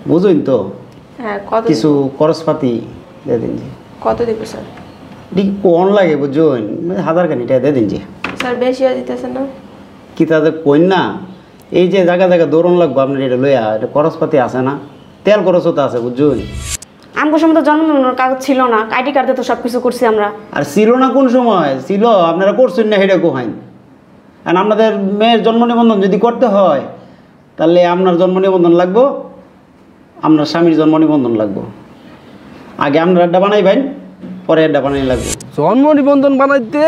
বুঝুন তো। হ্যাঁ কত কিছু খরচপাতি দিয়ে দিন জি। কত দিব স্যার? ঠিক কোন লাগে বুঝুন, 1000 খানি টাকা দিয়ে দিন জি। স্যার বেশি হয়ে দিতেছেন না? কি তাদের কইন না, এই যে জায়গা জায়গা দৌড়ন লাগবো আপনার, এটা লইয়া এটা খরচপাতি আছে না, তেল খরচও তো আছে বুঝুন। আমগো সময় তো জন্মদিনের কাগজ ছিল না, আইডি কার্ডে তো সব কিছু করছি আমরা। আর ছিল না কোন সময় ছিল, আপনারা করছেন না সেটা কোহাইন। আর আপনাদের মেয়ের জন্ম নিবন্ধন যদি করতে হয় তাহলে আপনার জন্ম নিবন্ধন লাগবো, আপনার স্বামীর জন্ম নিবন্ধন লাগবো। আগে আপনার আড্ডা বানাইবেন, পরে আড্ডা বানাই লাগবে। জন্ম নিবন্ধন বানাইতে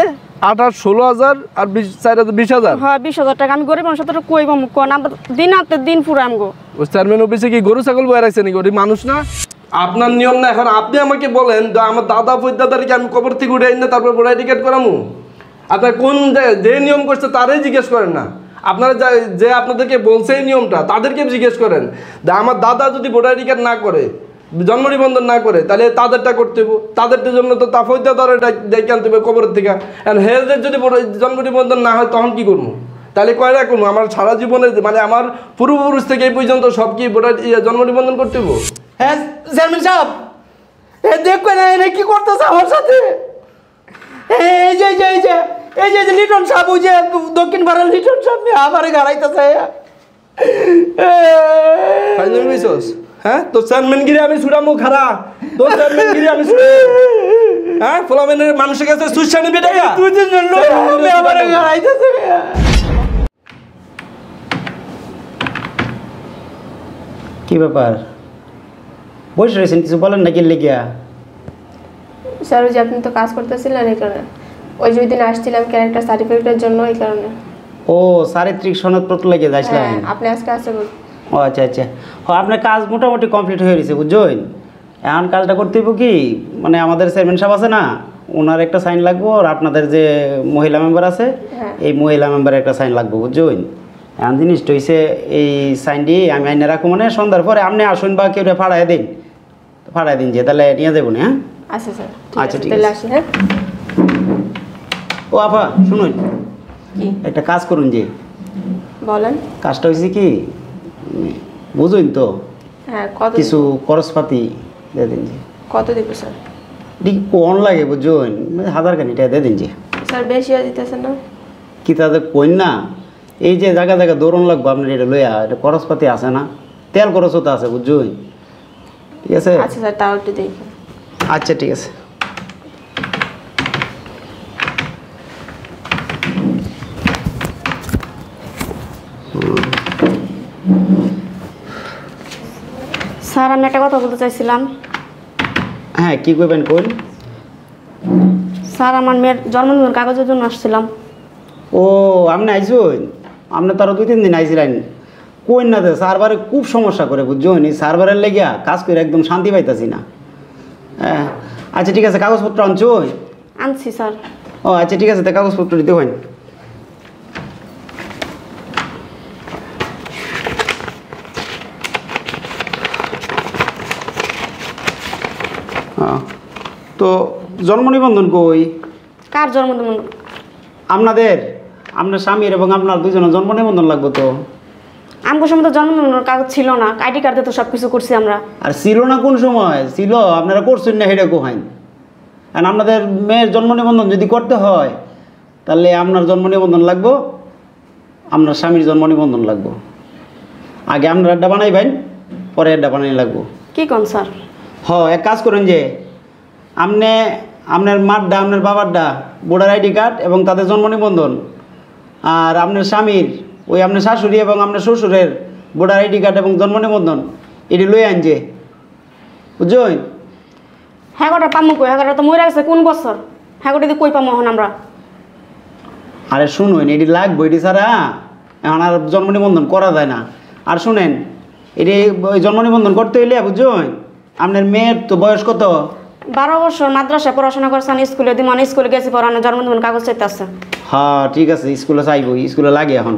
16,000 আর 20,000। হ্যাঁ 20,000 টাকা। আমি গরিব মানুষ তো কইব মুখ কোন আমরা দিন আনতে দিন পুরো আমগো। ওই চেয়ারম্যান অফিসে কি গরু ছাগল বয়ে রাখছে নাকি? ওটি মানুষ না? আপনার নিয়ম না। এখন আপনি আমাকে বলেন যে আমার দাদা ফৈদাদারকে আমি কবর থেকে উঠে এনে তারপর ভোটার টিকিট করামু? আপনার কোন যে নিয়ম করছে তারাই জিজ্ঞেস করেন না। আপনারা যে আপনাদেরকে বলছে এই নিয়মটা তাদেরকে জিজ্ঞেস করেন যে আমার দাদা যদি ভোটার টিকিট না করে, জন্ম নিবন্ধন না করে, তাহলে তাদেরটা করতে হবে। তাদের জন্য তো তা ফৈদাদার ডেকে আনতে হবে কবরের থেকে। হেলদের যদি জন্ম নিবন্ধন না হয় তখন কি করবো? তাহলে কয়টা করবো? আমার সারা জীবনের মানে আমার পূর্বপুরুষ থেকে এই পর্যন্ত সব কি ভোটার জন্ম নিবন্ধন করতে হবে? হ্যাঁ চেয়ারম্যান সাহেব, দেখবেন এনে কি করতেছে আমার সাথে। এই যে এই যে এই যে এই যে লিটন সাহেব, ওই যে দক্ষিণ ভারত লিটন সাহেব আমার গাড়াইতেছে। হ্যাঁ তোর চেয়ারম্যানগিরি আমি ছুড়ামো খারা, তোর চেয়ারম্যানগিরি আমি হ্যাঁ ফলামেনের মানুষের কাছে সুইসা নিবি টাকা। আমার গাড়াইতেছে। কি ব্যাপার, বসে রয়েছেন, কিছু বলেন নাকি লেগিয়া? স্যার ওই যে আপনি তো কাজ করতেছিলেন এই কারণে, ওই যে ওই দিন আসছিলাম ক্যারেক্টার সার্টিফিকেটের জন্য, এই কারণে। ও চারিত্রিক সনদপত্র লেগে যাইছিলেন? হ্যাঁ আপনি আজকে আসতে বলুন। ও আচ্ছা আচ্ছা, ও আপনার কাজ মোটামুটি কমপ্লিট হয়ে গেছে বুঝছেন। এখন কাজটা করতে হইব কি, মানে আমাদের চেয়ারম্যান সাহেব আছে না, ওনার একটা সাইন লাগবো, আর আপনাদের যে মহিলা মেম্বার আছে এই মহিলা মেম্বারের একটা সাইন লাগবো বুঝছেন। এখন জিনিসটা হয়েছে এই সাইনটি আমি আইনে রাখবো, মানে সন্ধ্যার পরে আপনি আসুন বা কেউ ফাড়াই দিন, ফাড়াই দিন যে তাহলে নিয়ে যাবো না। হ্যাঁ আচ্ছা স্যার, আচ্ছা ঠিক তাহলে আছে। আসি। হ্যাঁ ও আপা শুনুন, কি একটা কাজ করুন যে। বলেন। কাজটা হয়েছে কি বুঝুন তো, হ্যাঁ কত কিছু খরচপাতি দিয়ে দিন যে। কত দিব স্যার? ঠিক কোন লাগে বুঝুন, 1000 খানি টাকা দিয়ে দিন যে। স্যার বেশি হয়ে দিতেছেন না? কি তাদের কইন না, এই যে জায়গা জায়গা দৌড়ন লাগবো আপনার, এটা লইয়া এটা খরচপাতি আছে না, তেল খরচও তো আছে বুঝুন। ঠিক আছে আচ্ছা স্যার, তাও একটু দেখুন। আচ্ছা ঠিক আছে। স্যার আমি একটা কথা বলতে চাইছিলাম। হ্যাঁ কি কইবেন কোন? স্যার আমার মেয়ের জন্মদিনের কাগজের জন্য আসছিলাম। ও আপনি আইসুন, আপনি তারা 2-3 দিন আইছিলেন। কইন না তো সার্ভারে খুব সমস্যা করে বুঝছেন, এই সার্ভারের লেগিয়া কাজ করে একদম শান্তি পাইতাছি না। হ্যাঁ আচ্ছা ঠিক আছে, কাগজপত্র আনছো? আনছি স্যার। ও আচ্ছা ঠিক আছে, তা কাগজপত্র দিতে হয়। তো জন্ম নিবন্ধন কই? কার জন্মদিন? আপনাদের, আপনার স্বামীর এবং আপনার দুজনের জন্ম নিবন্ধন লাগবে তো। আমগো সময় তো জন্মদিনের কাগজ ছিল না, আইডি কার্ডে তো সব কিছু করছি আমরা। আর ছিল না কোন সময় ছিল, আপনারা করছেন না সেটা কোহাইন। আর আপনাদের মেয়ের জন্ম নিবন্ধন যদি করতে হয় তাহলে আপনার জন্ম নিবন্ধন লাগবো, আপনার স্বামীর জন্ম নিবন্ধন লাগবো। আগে আপনার আড্ডা বানাইবেন, পরে আড্ডা বানাই লাগবো। কি কোন স্যার? এক কাজ করেন যে আপনি আপনার মারডা, আপনার বাবারডা ভোটার আইডি কার্ড এবং তাদের জন্ম নিবন্ধন, আর আপনার স্বামীর ওই আপনার শাশুড়ি এবং আপনার শ্বশুরের ভোটার আইডি কার্ড এবং জন্ম নিবন্ধন এটি লই আনছে বুঝছেন। হ্যাঁ গোটা পামো কই? হ্যাঁ তো মরে গেছে কোন বছর? হ্যাঁ গোটা কই পামো এখন আমরা? আরে শুনুন, এটি লাগবো, এটি ছাড়া এখন আর জন্ম নিবন্ধন করা যায় না। আর শুনেন, এটি ওই জন্ম নিবন্ধন করতে হইলে বুঝছেন আপনার মেয়ের তো বয়স কত? 12 বছর, মাদ্রাসায় পড়াশোনা করছেন, স্কুলে দিমান, স্কুলে গেছি পড়ানো, জন্মদিন কাগজ চাইতে আছে। হ্যাঁ ঠিক আছে, স্কুলে চাইবো, স্কুলে লাগে। এখন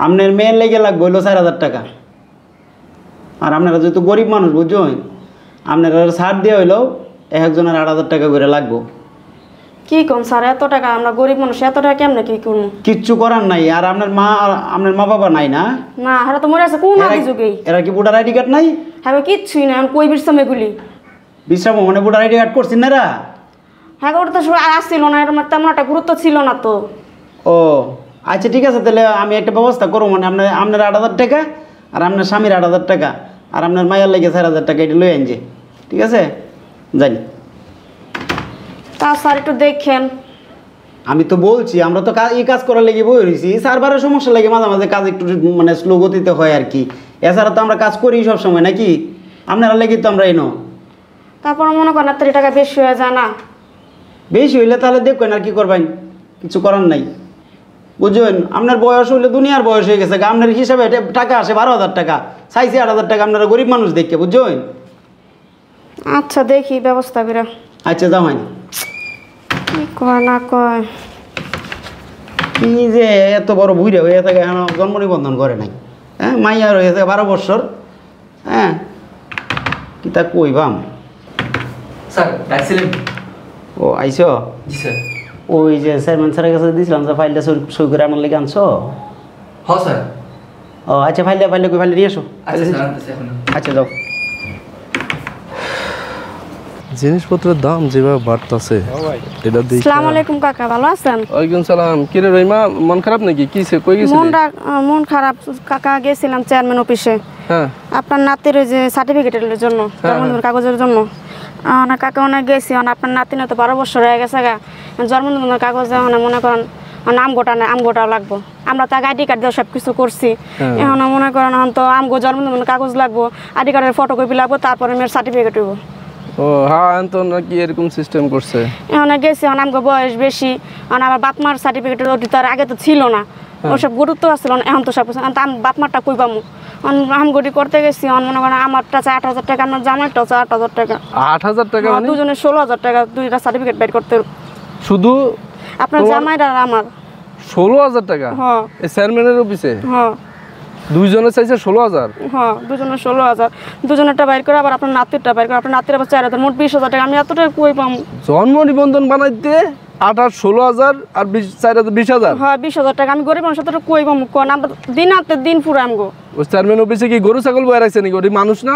আপনার মেয়ের লেগে লাগবে হইলো 4000 টাকা। আর আপনারা যেহেতু গরিব মানুষ বুঝছেন, আপনারা ছাড় দিয়ে হইলেও একজনের 8000 টাকা করে লাগবো। কি কম স্যার, এত টাকা আমরা গরিব মানুষ, এত টাকা কেমনে কি করবো? কিচ্ছু করার নাই। আর আপনার মা বাবা নাই না? না, এরা তো মরে আছে কোন আদি যুগেই। এরা কি ভোটার আইডি কার্ড নাই? হ্যাঁ কিচ্ছুই না, কই বিশ্রাম এগুলি। বিশ্রাম মানে ভোটার আইডি কার্ড করছেন না এরা? হ্যাঁ ওটা তো আসছিল না, এরকম তেমন একটা গুরুত্ব ছিল না তো। ও আচ্ছা ঠিক আছে, তাহলে আমি একটা ব্যবস্থা করবো। মানে আপনার 8,000 টাকা আর আপনার স্বামীর 8,000 টাকা আর আপনার মায়ের লেগে 4,000 টাকা এটা লই আনছে, ঠিক আছে? জানি তা স্যার একটু দেখেন। আমি তো বলছি আমরা তো এই কাজ করার লেগে বই রয়েছি, সার্ভারের সমস্যা লাগে মাঝে মাঝে কাজ একটু মানে স্লো গতিতে হয় আর কি। এছাড়া তো আমরা কাজ করি সব সময় নাকি? আপনারা লেগে তো আমরা এনো। তারপর মনে করেন 3 টাকা বেশি হয়ে যায় না? বেশি হইলে তাহলে দেখবেন আর কি করবেন, কিছু করার নাই। বুঝলেন, আপনার বয়স হইলে দুনিয়ার বয়স হয়ে গেছে, আপনার হিসাবে টাকা আসে 12,000 টাকা, চাইছে 8,000 টাকা। আপনারা গরিব মানুষ দেখে, বুঝছেন? আচ্ছা দেখি ব্যবস্থা করে। আচ্ছা যাও হয় কি কয় না কয়। কি যে এত বড় বুড়ে হয়ে থাকে, এখন জন্ম নিবন্ধন করে নাই। হ্যাঁ মাইয়ার হয়েছে 12 বছর। হ্যাঁ কি তা কইবাম। স্যার ডাকছিলেন? ও আইসো? জি স্যার। ওই যে চেয়ারম্যান স্যারের কাছে দিয়েছিলাম যে ফাইলটা সই করে আমার লেগে আনছো? হ্যাঁ স্যার। ও আচ্ছা, ফাইলটা নিয়ে এসো। আচ্ছা স্যার, আনতেছি এখন। আচ্ছা যাও। জিনিসপত্রের দাম যেভাবে বাড়তেছে এটা দেখি। আসসালামু আলাইকুম কাকা, ভালো আছেন? ওয়ালাইকুম সালাম। কি রে রহিমা, মন খারাপ নাকি? কিসে কই গেছিলি? মন খারাপ কাকা, গেছিলাম চেয়ারম্যান অফিসে। হ্যাঁ আপনার নাতির ওই যে সার্টিফিকেটের জন্য, জন্মদিনের কাগজের জন্য। না কাকা অনেক গেছি, আপনার নাতিনে তো 12 বছর হয়ে গেছে গা। জন্মদিনের কাগজে মনে করেন আমগোটাও লাগবো। আমরা তো আইডি কার্ড দিয়ে সব কিছু করছি, এখন মনে করেন এখন তো আমগো জন্মদিনের কাগজ লাগবো, আইডি কার্ডের ফটোকপি লাগবো, তারপরে মেয়ের সার্টিফিকেট হইব। ও হ্যাঁ, তো নাকি এরকম সিস্টেম করছে। এখন গেছি, আমগো বয়স বেশি, আমার বাপ মার সার্টিফিকেটের ওটি তো আর আগে তো ছিল না, ওসব গুরুত্ব আসছিল না। এখন তো সব কিছু বাপ মারটা কই পামু, আমগোটি করতে গেছি। মনে করেন আমারটা 8,000 টাকা, আমার জামাইটাও 8,000 টাকা। 8,000 টাকা? মানে দুজনে 16,000 টাকা, দুইটা সার্টিফিকেট বের করতে। শুধু আপনার জামাইরা আর আমার 16,000 টাকা? হ্যাঁ। এই চেয়ারম্যানের অফিসে হ্যাঁ দুইজনে চাইছে 16,000? হ্যাঁ, দুজনে 16,000, দুজনেরটা বাইর করে আবার আপনার নাতিরটা বাইর করে, আপনার নাতির আবার 4,000, মোট 20,000 টাকা। আমি এত টাকা কই পাম? জন্ম নিবন্ধন বানাইতে 8,000, 16,000 আর 4,000, 20,000? হ্যাঁ 20,000 টাকা। আমি গরিব মানুষ, এত টাকা কই পাম? কোন আমরা দিন হাতে দিন পুরো আমগো। ওই চেয়ারম্যান অফিসে কি গরু ছাগল বয়ে রাখছে নাকি? ওটি মানুষ না?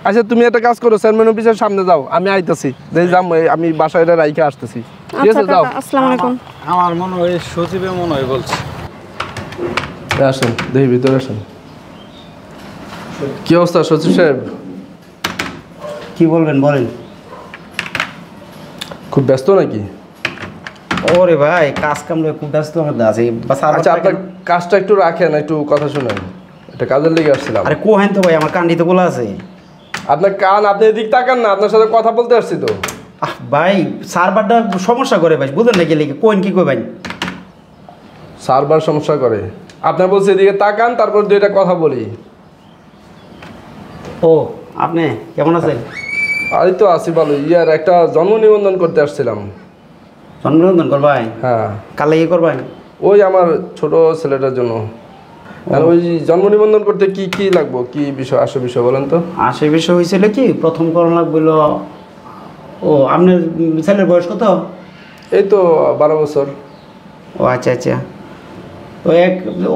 আচ্ছা তুমি একটা কাজ করো, চেয়ারম্যান অফিসের সামনে যাও, আমি আইতাছি। যাম, আমি বাসায় রাইখে আসতেছি। ঠিক আচ্ছা আছে যাও। কাকা, আসসালামু আলাইকুম। আমার মনে হয় সচিবে মনে হয় বলছে। আসেন দেখি ভিতরে আসেন। কি অবস্থা সচিব সাহেব? কি বলবেন বলেন। খুব ব্যস্ত নাকি? ওরে ভাই কাজ কামলে খুব ব্যস্ত মধ্যে আছে। আচ্ছা আপনার কাজটা একটু রাখেন, একটু কথা শুনেন। একটা কাজের লেগে আসছিলাম। আরে কোহেন তো ভাই, আমার কান্ডি তো বলা আছে। আপনার কান, আপনি এদিক তাকান না, আপনার সাথে কথা বলতে আসছি তো। ভাই সার্ভারটা সমস্যা করে ভাই, বুঝলেন নাকি? লিখে কোহেন কি কই ভাই? সার্ভার সমস্যা করে? আপনার বলছে এদিকে তাকান, তারপর দুইটা কথা বলি। ও আপনি কেমন আছেন? এই তো আছি ভালো। ইয়ার একটা জন্ম নিবন্ধন করতে আসছিলাম। জন্ম নিবন্ধন করবাই? হ্যাঁ। কালে কি করবাই? ওই আমার ছোট ছেলেটার জন্য। আর ওই জন্ম নিবন্ধন করতে কি কি লাগবো, কি বিষয়, আসল বিষয় বলেন তো। আসে বিষয় হয়েছিল কি, প্রথম করণ লাগবে। ও আপনার ছেলের বয়স কত? এই তো 12 বছর। ও আচ্ছা আচ্ছা। ওই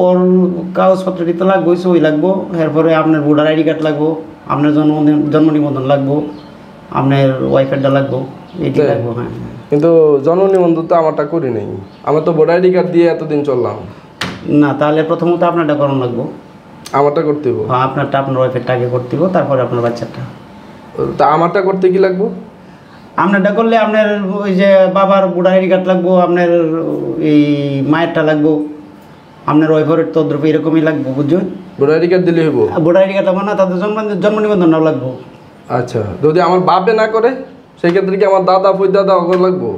ওর কাগজপত্র দিতে লাগবো, ওই লাগবো। এরপরে আপনার ভোটার আইডি কার্ড লাগবো, আপনার জন্ম নিবন্ধন লাগবো, আপনার ওয়াইফাইটা লাগবো, এইটি লাগবো। হ্যাঁ কিন্তু জন্ম নিবন্ধন তো আমারটা করি নাই। আমার তো ভোটার আইডি কার্ড দিয়ে এতদিন চললাম। না, তাহলে প্রথমত আপনারটা করণ লাগবো। আমারটা করতে হবে? হ্যাঁ আপনারটা, আপনার ওয়াইফাইটা আগে করতে হবে, তারপরে আপনার বাচ্চাটা। তা আমারটা করতে কি লাগবো? আপনারটা করলে আপনার ওই যে বাবার ভোটার আইডি কার্ড লাগবো, আপনার এই মায়েরটা লাগবো, আপনার ওয়াইফের তদ্রুপ এরকমই লাগবো, বুঝছেন? ভোটার আইডি কার্ড দিলে হইব? ভোটার আইডি কার্ড লাগবো না, তাদের জন্ম নিবন্ধনটাও লাগবো। আচ্ছা, যদি আমার বাপে না করে সেই ক্ষেত্রে কি আমার দাদা দাদা ওগুলো লাগবো?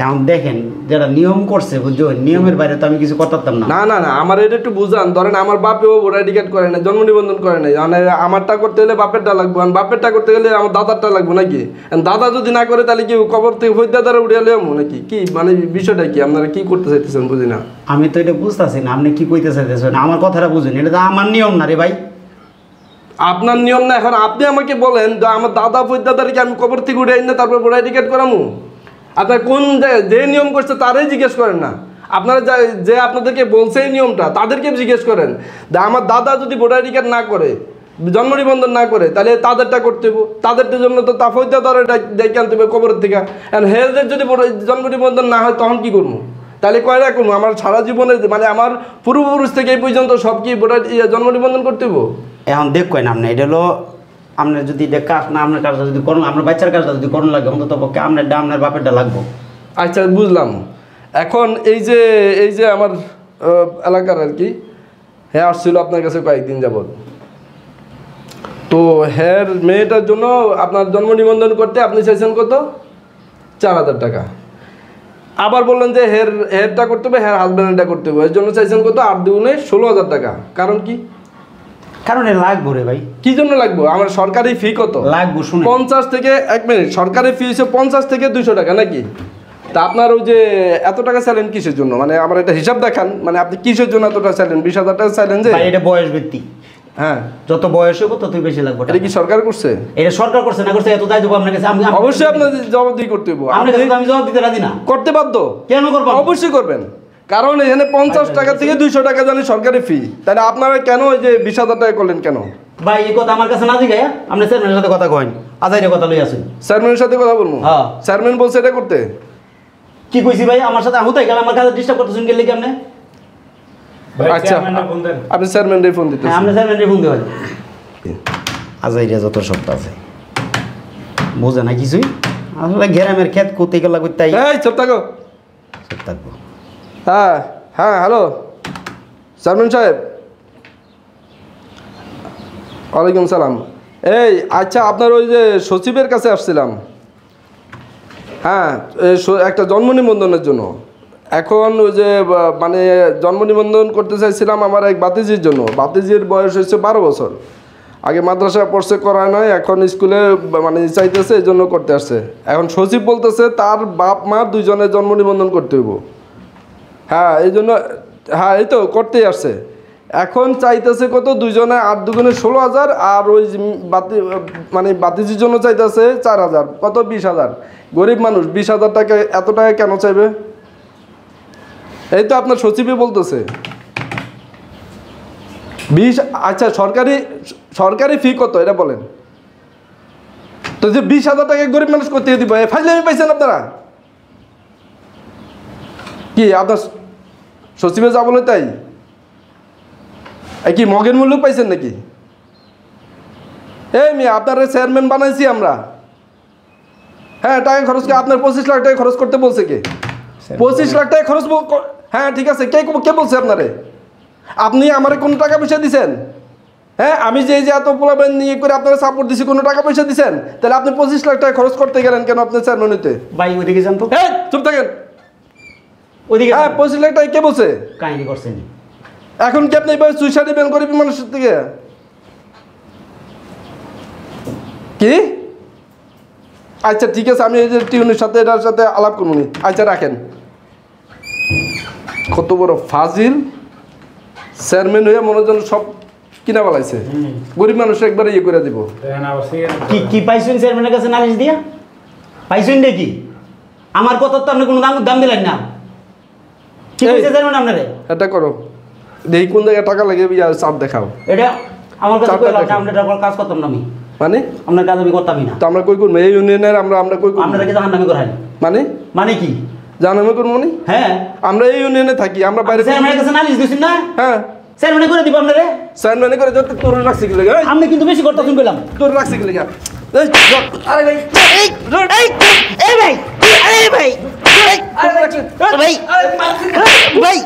এখন দেখেন যারা নিয়ম করছে, বুঝছেন, নিয়মের বাইরে তো আমি কিছু করতাম না। না না না, আমার এটা একটু বুঝান। ধরেন আমার বাপেও ভোটার আইডি কার্ড করে না, জন্ম নিবন্ধন করে নাই, মানে আমারটা করতে গেলে বাপেরটা লাগবে, আর বাপেরটা করতে গেলে আমার দাদারটা লাগবে নাকি? দাদা যদি না করে তাহলে কি কবর থেকে দাদারা উঠে এলাম নাকি? কি মানে বিষয়টা কি, আপনারা কি করতে চাইতেছেন বুঝি না। আমি তো এটা বুঝতেছি না আপনি কি কইতে চাইতেছেন। আমার কথাটা বুঝুন, এটা তো আমার নিয়ম না রে ভাই। আপনার নিয়ম না, এখন আপনি আমাকে বলেন যে আমার দাদা দাদার কি আমি কবর থেকে উঠে আইন না তারপর ভোটার আইডি কার্ড করামু? আপনার কোন যে নিয়ম করছে তারাই জিজ্ঞেস করেন না, আপনারা যে আপনাদেরকে বলছে এই নিয়মটা তাদেরকে জিজ্ঞেস করেন। আমার দাদা যদি ভোটার আইডি কার্ড না করে, জন্ম নিবন্ধন না করে, তাহলে তাদেরটা করতে হবে। তাদেরটার জন্য তো তাফইদা দ্বারা ডেকে আনতে হবে কবরের থেকে। অ্যান্ড হেলদের যদি জন্ম নিবন্ধন না হয় তখন কি করবো? তাহলে কয়টা করবো? আমার সারা জীবনে মানে আমার পূর্বপুরুষ থেকে এই পর্যন্ত সব কি ভোটার জন্ম নিবন্ধন করতে হবে? এখন দেখবেন আপনি এটা হলো আপনার যদি এটা কাজ না, আপনার কাজটা যদি করুন, আপনার বাচ্চার কাজটা যদি করুন লাগে, অন্তত পক্ষে আপনার বাপেরটা লাগবো। আচ্ছা বুঝলাম। এখন এই যে আমার এলাকার আর কি, হ্যাঁ আসছিল আপনার কাছে কয়েকদিন যাবত। তো হ্যাঁ মেয়েটার জন্য আপনার জন্ম নিবন্ধন করতে আপনি চাইছেন কত? 4000 টাকা। আবার বললেন যে হেয়ারটা করতে হবে, হেয়ার হাজব্যান্ডটা করতে হবে, এর জন্য চাইছেন কত? 8 দুগুণে 16000 টাকা। কারণ কি? কারণ এটা লাগবো রে ভাই। কি জন্য লাগবো? আমার সরকারি ফি কত? লাগবো শুনে 50 থেকে 1 মিনিট, সরকারি ফি হচ্ছে 50 থেকে 200 টাকা নাকি? তা আপনার ওই যে এত টাকা চাইলেন কিসের জন্য? মানে আমার একটা হিসাব দেখান, মানে আপনি কিসের জন্য এত টাকা চাইলেন? 20000 টাকা চাইলেন যে? ভাই এটা বয়স ভিত্তিক। হ্যাঁ, যত বয়স হবে ততই বেশি লাগবে। এটা কি সরকার করছে? এটা সরকার করছে না করছে এত দায় দেবো আপনার কাছে? অবশ্যই আপনাদের জবাবদিহি করতে হবে। আপনার কাছে তো আমি জবাব দিতে রাজি না। করতে বাধ্য। কেন করবো? অবশ্যই করবেন, কারণ এখানে 50 টাকা থেকে 200 টাকা জানি সরকারি ফি। তাহলে আপনারা কেন ওই যে 20000 টাকা করলেন কেন? ভাই এই কথা আমার কাছে না জিগায় আপনি চেয়ারম্যানের সাথে কথা কইন, আজাইরে কথা লই আসেন। চেয়ারম্যানের সাথে কথা বলবো? হ্যাঁ। চেয়ারম্যান বলছে এটা করতে। কি কইছি ভাই? আমার সাথে হুতাই গেল, আমার কাছে ডিস্টার্ব করতেছেন গেলে কি আপনি? আচ্ছা আপনি চেয়ারম্যানরে ফোন দিতে। হ্যাঁ, আপনি চেয়ারম্যানের ফোন দিবেন। আজাইরে যত সপ্তাহ আছে বোঝে না কিছুই। আসলে গ্রামের ক্ষেত কোথায় গেলা তাই এই চুপ থাকো। চুপ থাকবো। হ্যাঁ হ্যাঁ হ্যালো চেয়ারম্যান সাহেব। ওয়ালাইকুম সালাম। এই আচ্ছা আপনার ওই যে সচিবের কাছে আসছিলাম, হ্যাঁ একটা জন্ম নিবন্ধনের জন্য। এখন ওই যে মানে জন্ম নিবন্ধন করতে চাইছিলাম আমার এক বাতিজির জন্য। বাতিজির বয়স হয়েছে 12 বছর। আগে মাদ্রাসা পড়ছে, করায় নয়, এখন স্কুলে মানে চাইতেছে, এই জন্য করতে আসছে। এখন সচিব বলতেছে তার বাপ মা দুজনের জন্ম নিবন্ধন করতে হইব। হ্যাঁ এই জন্য, হ্যাঁ এই তো করতেই আসছে। এখন চাইতেছে কত? দুজনে 8 দুগুণে 16000, আর ওই মানে বাতিজির জন্য চাইতেছে 4000, কত? 20000। গরিব মানুষ 20000 টাকা, এত টাকা কেন চাইবে? এই তো আপনার সচিবই বলতেছে 20। আচ্ছা সরকারি ফি কত এটা বলেন তো? যে 20000 টাকা গরিব মানুষ করতে দিব, ফাইজলামি পাইছেন আপনারা কি? আপনার সচিবে যা বলে তাই? কি মগের মূল্য পাইছেন নাকি? এই মেয়ে আপনারা চেয়ারম্যান বানাইছি আমরা। হ্যাঁ টাকা খরচ করে আপনার 25 লাখ টাকা খরচ করতে বলছে কে? 25 লাখ টাকা খরচ। হ্যাঁ ঠিক আছে, কে বলছে আপনারে? আপনি আমারে কোনো টাকা পয়সা দিছেন? হ্যাঁ আমি যে এত পোলাবেন নিয়ে করে আপনারা সাপোর্ট দিছি, কোনো টাকা পয়সা দিছেন? তাহলে আপনি 25 লাখ টাকা খরচ করতে গেলেন কেন আপনি চেয়ারম্যান হইতে? ভাই ওইদিকে যান তো। হ্যাঁ চুপ থাকেন। ওইদিকে হ্যাঁ 25 লাখ টাকা কে বলছে? কাহিনী করছেন। এখন কি আপনি এবার সুইসাইড দিবেন গরিব মানুষের থেকে? কি? আচ্ছা ঠিক আছে, আমি এই যে টিউনের সাথে এটার সাথে আলাপ করবো। আচ্ছা রাখেন। কত বড় ফাজিল চেয়ারম্যান হয়ে মনোজন সব কিনা বলাইছে। গরিব মানুষ একবারে ইয়ে করে দিব। কি পাইছেন চেয়ারম্যানের কাছে নালিশ দিয়া? পাইছেন দেখি? আমার কথা তো আপনি কোনো দাম দিলেন না। কি কইছে চেয়ারম্যান আপনারে? এটা করো, দেখি কোন জায়গায় টাকা লাগে চাপ দেখাও। এটা আমার কাছে চাপটা কইলা দেখো। আমরা এটা কাজ করতাম না আমি। মানে আপনার কাজ আমি করতামই না। তো আমরা কই করবো? এই ইউনিয়নের আমরা কই করবো? আপনারা কি জাহান্নামি করাই? মানে কি জানামে করবো নি? হ্যাঁ আমরা এই ইউনিয়নে থাকি, আমরা বাইরে চেয়ারম্যানের কাছে নালিশ দিছেন না? হ্যাঁ চেয়ারম্যান করে দিব আপনারে। চেয়ারম্যানে করে যত তোর রাখছি কি লাগে? আপনি কিন্তু বেশি করতেছেন কইলাম। তোর রাখছি কি লাগে? আরে ভাই এই ভাই এই ভাই ভাই ভাই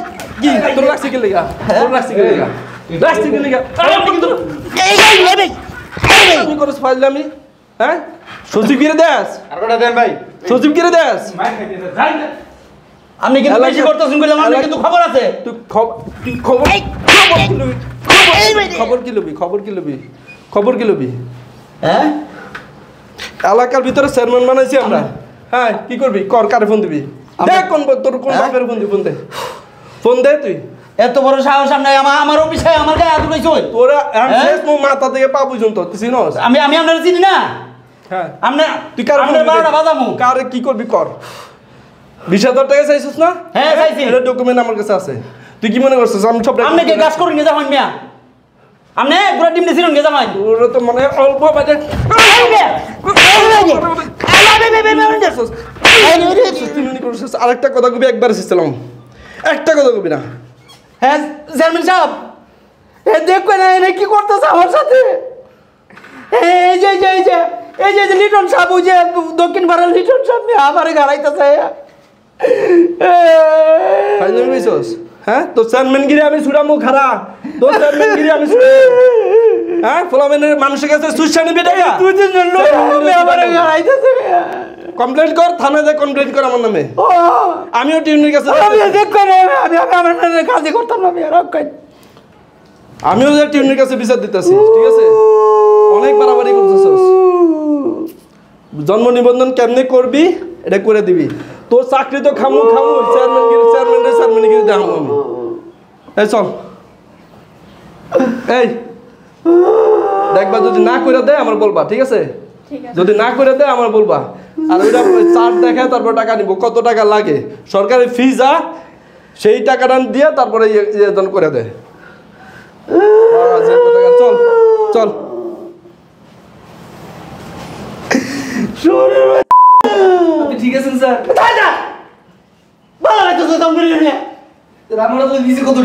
কি তোর রাখছি কি লাগে? তোর রাখছি কি লাগে? রাখছি কি লাগে? আপনি কিন্তু এই ভাই আমি করছ ফাইজলামি। হ্যাঁ সচিব কিরে দেস? আর কটা দেন ভাই। সচিব কিরে দেস? আপনি কিন্তু বেশি করতেছেন কইলাম। আপনি কিন্তু খবর আছে। তুই খবর কি লবি? হ্যাঁ এলাকার ভিতরে চেয়ারম্যান বানাইছি আমরা। হ্যাঁ কি করবি? কারে ফোন দিবি? দেখ তোর কোন বাপের ফোন দিবি? ফোন দে তুই। এত বড় সাহস আপনি আমার অফিসে আমার গায়ে হাত উঠাইছো? তোরা শেষ মাথা থেকে পা পর্যন্ত চিনস? আমি আপনার চিনি না। হ্যাঁ আপনি তুই কারে ফোন দিবি? বারোটা বাজামু। কারে কি করবি কর। 20,000 টাকা চাইছিস না? হ্যাঁ, চাইছি। এটা ডকুমেন্ট আমার কাছে আছে। তুই কি মনে করছিস আমি সব আপনি কি কাজ করুন গেছে মিয়া আপনি পুরো টিম দিছিলেন গেছে মাই তোর তো মানে অল্প বাজে আরেকটা কথা কবি একবার এসেছিলাম, একটা কথা কবি না। হ্যাঁ চেয়ারম্যান সাহেব দেখবেন এনে কি করতেছে আমার সাথে এই যে এই যে এই যে এই যে লিটন সাহেব ওই যে দক্ষিণ পাড়ার লিটন সাহেব আমারে গাড়াইতেছে ফাইনাল বুঝছস? হ্যাঁ তোর চেয়ারম্যানগিরি আমি ছুড়ামু খারা, তোর চেয়ারম্যানগিরি আমি ছুড়ামু। হ্যাঁ ফলামেনের মানুষের কাছে সুশা নিবি টাকা দুই তিনজন লোক আমারে গাড়াইতেছে কমপ্লেন কর, থানায় যা কমপ্লেন কর আমার নামে। ও আমিও টিউনের কাছে আমি দেখবেন আমি আমার কাজই করতাম না আমি আর আমিও যে টিউনের কাছে বিচার দিতেছি, ঠিক আছে? অনেক বাড়াবাড়ি করতেছস। জন্ম নিবন্ধন কেমনে করবি এটা করে দিবি। তোর চাকরি তো খামু চেয়ারম্যানগিরি দেখামু আমি। এই চল, এই দেখবা যদি না করে দেয় আমার বলবা, ঠিক আছে? যদি না করে দেয় আমার বলবা। আর ওইটা চার্ট দেখায় তারপর টাকা নিব, কত টাকা লাগে সরকারি ফি যা সেই টাকাটা দিয়ে তারপরে ইয়ে করে দেয়। চল চল ঠিক আছেন স্যার ভালো লাগতেছে দম করে নিয়ে আমরা তো দিছি কত